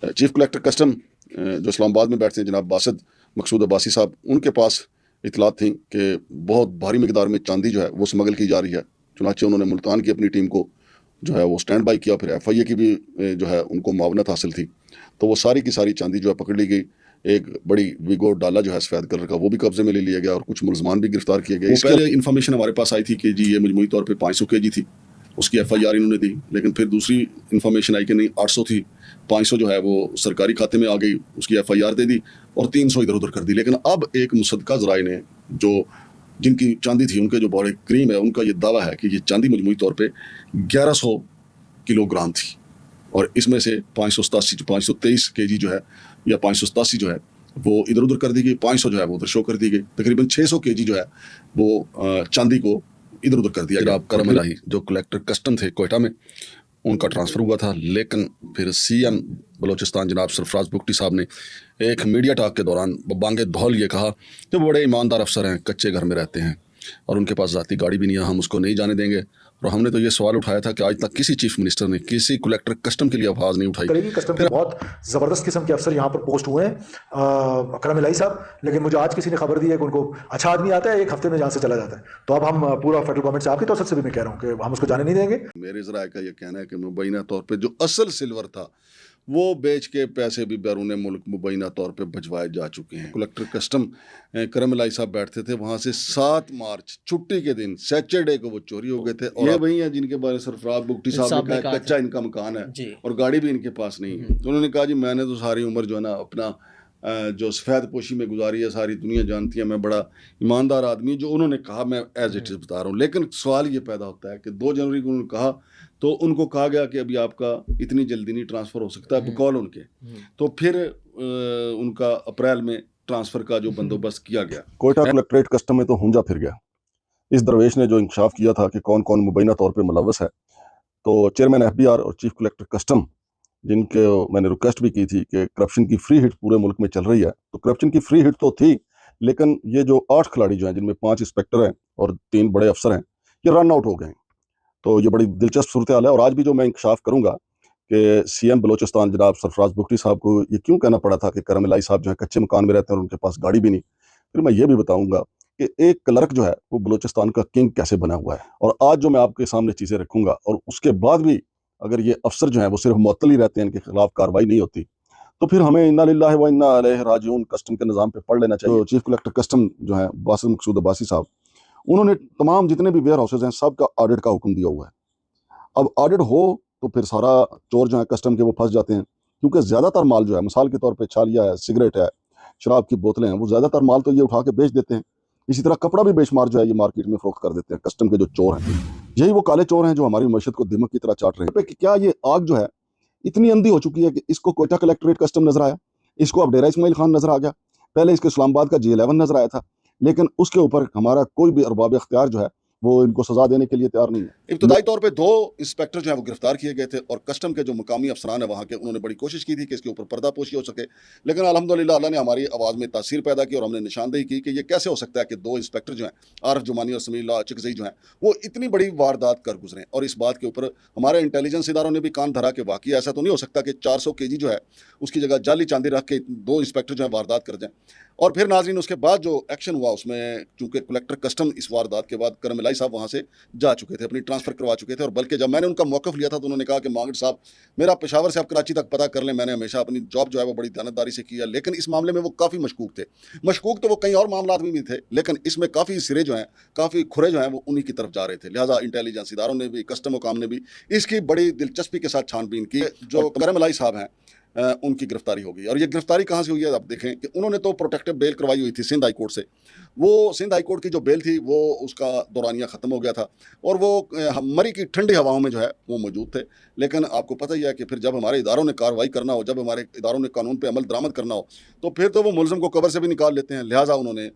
Chief collector custom जो इस्लामाबाद में बैठते हैं जनाब बासित मकसूद अब्बासी साहब, उनके पास इतलात थी कि बहुत भारी मिकदार में चांदी जो है वो स्मगल की जा रही है। चुनांचे उन्होंने मुल्तान की अपनी टीम को जो है वो स्टैंड बाई किया, फिर FIA की भी जो है उनको मावनत हासिल थी, तो वो सारी की सारी चांदी जो है पकड़ ली गई। एक बड़ी विगो डाला जो है सफ़ेद कलर का वो भी कब्जे में ले लिया गया और कुछ मुलजमान भी गिरफ्तार किए गए। पहले इन्फॉर्मेशन हमारे पास आई थी कि जी ये मजमूई तौर पे 500 kg थी, उसकी FIR इन्होंने दी, लेकिन फिर दूसरी इन्फॉर्मेशन आई कि नहीं 800 थी, 500 जो है वो सरकारी खाते में आ गई, उसकी FIR दे दी और 300 इधर उधर कर दी। लेकिन अब एक मुसद्दका ज़राए ने जो जिनकी चांदी थी उनके जो बड़े करीम है, उनका ये दावा है कि ये चांदी मजमूई तौर पे 1100 किलोग्राम थी और इसमें से 523 kg जो है या 587 जो है वो इधर उधर कर दी गई, 500 जो है वो उधर शो कर दी गई, तकरीबन 600 kg जो है वो चांदी को इधर उधर कर दिया। जनाब करम इलाही जो कलेक्टर कस्टम थे कोयटा में, उनका ट्रांसफ़र हुआ था, लेकिन फिर CM बलोचिस्तान जनाब सरफराज बुगटी साहब ने एक मीडिया टॉक के दौरान बांगे धौल ये कहा कि वो बड़े ईमानदार अफसर हैं, कच्चे घर में रहते हैं और उनके पास ज़ाती गाड़ी भी नहीं है, हम उसको नहीं जाने देंगे। और हमने तो ये सवाल उठाया था कि आज तक किसी चीफ मिनिस्टर ने किसी कलेक्टर कस्टम के लिए आवाज़ नहीं उठाई। करेगी कस्टम के बहुत ज़बरदस्त किस्म के अफसर यहाँ पर पोस्ट हुए हैं करम इलाही साहब, लेकिन मुझे आज किसी ने खबर दी है कि उनको अच्छा आदमी आता है 1 हफ्ते में यहाँ से चला जाता है। तो अब हम पूरा फेडरल गवर्नमेंट से आपकी तरफ से भी मैं कह रहा हूँ कि हम उसको जाने नहीं देंगे। मेरे ज़राए का ये कहना है कि मुबैना तौर पर जो असल सिल्वर था वो बेच के पैसे भी बैरून मुल्क मुबैना तौर पे भिजवाए जा चुके हैं। कलेक्टर कस्टम करम इलाही साहब बैठते थे वहाँ से 7 मार्च छुट्टी के दिन सैटरडे को वो चोरी हो गए थे। और ये वही है जिनके बारे में सरफराज बुगटी साहब ने कहा कच्चा इनका मकान है और गाड़ी भी इनके पास नहीं है। तो उन्होंने कहा जी मैंने तो सारी उम्र जो है ना अपना जो सफ़ेद पोशी में गुजारी है, सारी दुनिया जानती है, मैं बड़ा ईमानदार आदमी, जो उन्होंने कहा मैं एज इट इज़ बता रहा हूँ। लेकिन सवाल ये पैदा होता है कि 2 जनवरी को उन्होंने कहा तो उनको कहा गया कि अभी आपका इतनी जल्दी नहीं ट्रांसफ़र हो सकता बकौल उनके, तो फिर उनका अप्रैल में ट्रांसफ़र का जो बंदोबस्त किया गया। कोयटा कलेक्ट्रेट कस्टम में तो हुंजा फिर गया। इस दरवेश ने जो इंकशाफ किया था कि कौन कौन मुबैना तौर पर मुलव्वस है, तो चेयरमैन FBR और चीफ कलेक्टर कस्टम जिनके मैंने रिक्वेस्ट भी की थी कि करप्शन की फ्री हिट पूरे मुल्क में चल रही है, तो करप्शन की फ्री हिट तो थी, लेकिन ये जो 8 खिलाड़ी जो हैं जिनमें 5 इंस्पेक्टर हैं और 3 बड़े अफसर हैं, ये रन आउट हो गए हैं। तो ये बड़ी दिलचस्प सूरत हाल है। और आज भी जो मैं इंकशाफ करूँगा कि CM बलोचिस्तान जनाब सरफराज बुगटी साहब को ये क्यों कहना पड़ा था कि करम इलाही साहब जो है कच्चे मकान में रहते हैं और उनके पास गाड़ी भी नहीं। फिर मैं ये भी बताऊँगा कि एक क्लर्क जो है वो बलोचिस्तान का किंग कैसे बना हुआ है। और आज जो मैं आपके सामने चीज़ें रखूँगा और उसके बाद भी अगर ये अफसर जो हैं वो सिर्फ मुअत्तल ही रहते हैं, इनके खिलाफ कार्रवाई नहीं होती, तो फिर हमें इन्ना लिल्लाहि व इन्ना इलैहि राजिऊन कस्टम के निज़ाम पे पढ़ लेना चाहिए। तो चीफ कलेक्टर कस्टम जो है बासित मकसूद अब्बासी साहब, उन्होंने तमाम जितने भी वेयर हाउसेज हैं सब का ऑडिट का हुक्म दिया हुआ है। अब ऑडिट हो तो फिर सारा चोर जो है कस्टम के वो फंस जाते हैं, क्योंकि ज़्यादातर माल जो है मिसाल के तौर पे छालिया है, सिगरेट है, शराब की बोतलें हैं, वो ज़्यादातर माल तो ये उठा के बेच देते हैं। इसी तरह कपड़ा भी बेशुमार जो है ये मार्केट में फ़रोख्त कर देते हैं कस्टम के जो चोर हैं। यही वो काले चोर हैं जो हमारी मईशत को दिमक की तरह चाट रहे हैं। कि क्या ये आग जो है इतनी अंधी हो चुकी है कि इसको कोयटा कलेक्ट्रेट कस्टम नजर आया, इसको अब डेरा इस्माइल खान नजर आ गया, पहले इसको इस्लामाबाद का G11 नजर आया था, लेकिन उसके ऊपर हमारा कोई भी अरबाब इख्तियार जो है वो इनको सजा देने के लिए तैयार नहीं है। इब्तदाई तौर पे 2 इंस्पेक्टर जो है वो गिरफ्तार किए गए थे और कस्टम के जो मुकामी अफसरान है वहाँ के, उन्होंने बड़ी कोशिश की थी कि इसके ऊपर पर्दापोशी हो सके, लेकिन अल्हम्दुलिल्लाह अल्लाह ने हमारी आवाज़ में तासीर पैदा की और हमने निशानदेही की कि ये कैसे हो सकता है कि 2 इंस्पेक्टर जो हैं आरफ जुमानी और समीउल्लाह चिकज़ई जो हैं वो इतनी बड़ी वारदात कर गुजरें। और इस बात के ऊपर हमारे इंटेलिजेंस इदारों ने भी कान धरा कि वाकई ऐसा तो नहीं हो सकता कि 400 kg जो है उसकी जगह जाली चांदी रख के 2 इंस्पेक्टर जो है वारदात कर जाएँ। और फिर नाज़रीन उसके बाद जो एक्शन हुआ उसमें चूँकि कलेक्टर कस्टम इस वारदात के बाद करम इलाही साहब वहाँ से जा चुके थे, अपनी ट्रांसफ़र करवा चुके थे। और बल्कि जब मैंने उनका मौक़िफ़ लिया था तो उन्होंने कहा कि मांगड़ साहब मेरा पेशावर से आप कराची तक पता कर लें, मैंने हमेशा अपनी जॉब जो है वो बड़ी दयानतदारी से की है। लेकिन इस मामले में वो काफ़ी मशकूक थे। मशकूक तो वो कई और मामलात में भी थे, लेकिन इसमें काफ़ी सिरे जो हैं, काफ़ी खुरे जो हैं वो उन्हीं की तरफ जा रहे थे। लिहाजा इंटेलिजेंस इदारों ने भी, कस्टम हुकाम ने भी इसकी बड़ी दिलचस्पी के साथ छानबीन की। जो करम इलाही साहब हैं उनकी गिरफ्तारी हो गई। और ये गिरफ्तारी कहाँ से हुई है आप देखें कि उन्होंने तो प्रोटेक्टिव बेल करवाई हुई थी सिंध हाई कोर्ट से। वो सिंध हाई कोर्ट की जो बेल थी वो उसका दौरानिया ख़त्म हो गया था और वो मरी की ठंडी हवाओं में जो है वो मौजूद थे। लेकिन आपको पता ही है कि फिर जब हमारे इदारों ने कार्रवाई करना हो, जब हमारे इदारों ने कानून पर अमल दरामद करना हो, तो फिर तो वो मुलज़िम को कब्र से भी निकाल लेते हैं। लिहाजा उन्होंने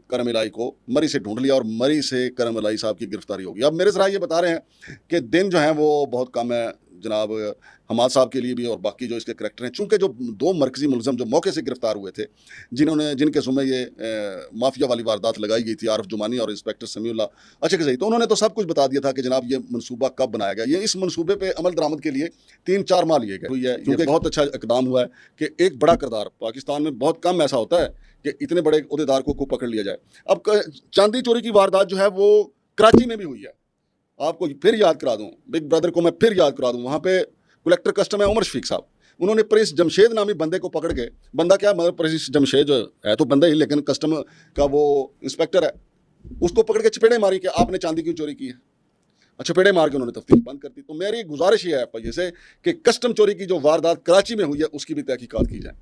करम इलाही को मरी से ढूंढ लिया और मरी से करम इलाही साहब की गिरफ्तारी होगी। अब मेरे ज़रा ये बता रहे हैं कि दिन जो है वो बहुत कम है जनाब हमाद साहब के लिए भी और बाकी जो इसके करैक्टर हैं, चूँकि जो 2 मरकज़ी मुलज़म जो मौके से गिरफ्तार हुए थे, जिनके ज़िम्मे ये माफिया वाली वारदात लगाई गई थी, आरिफ जुमानी और इंस्पेक्टर समीउल्लाह अचकज़ई, तो उन्होंने तो सब कुछ बता दिया था कि जनाब ये मनसूबा कब बनाया गया। ये इस मनसूबे पे अमल दरामद के लिए 3-4 माह लिए गए हुई है, क्योंकि बहुत अच्छा इकदाम हुआ है कि एक बड़ा किरदार, पाकिस्तान में बहुत कम ऐसा होता है कि इतने बड़े ओहदेदार को पकड़ लिया जाए। अब चांदी चोरी की वारदात जो है वो कराची में भी हुई है। आपको फिर याद करा दूं, बिग ब्रदर को मैं फिर याद करा दूं, वहाँ पे कलेक्टर कस्टम है उमर शफीक साहब, उन्होंने प्रिंस जमशेद नामी बंदे को पकड़ के, बंदा क्या मतलब प्रिंस जमशेद जो है तो बंदा ही, लेकिन कस्टम का वो इंस्पेक्टर है, उसको पकड़ के चपेड़े मारी कि आपने चांदी क्यों चोरी की है। चपेड़े मार के उन्होंने तफ्तीश बंद कर दी। तो मेरी गुजारिश ये है एफआईए से कि कस्टम चोरी की जो वारदात कराची में हुई है उसकी भी तहकीकात की जाए।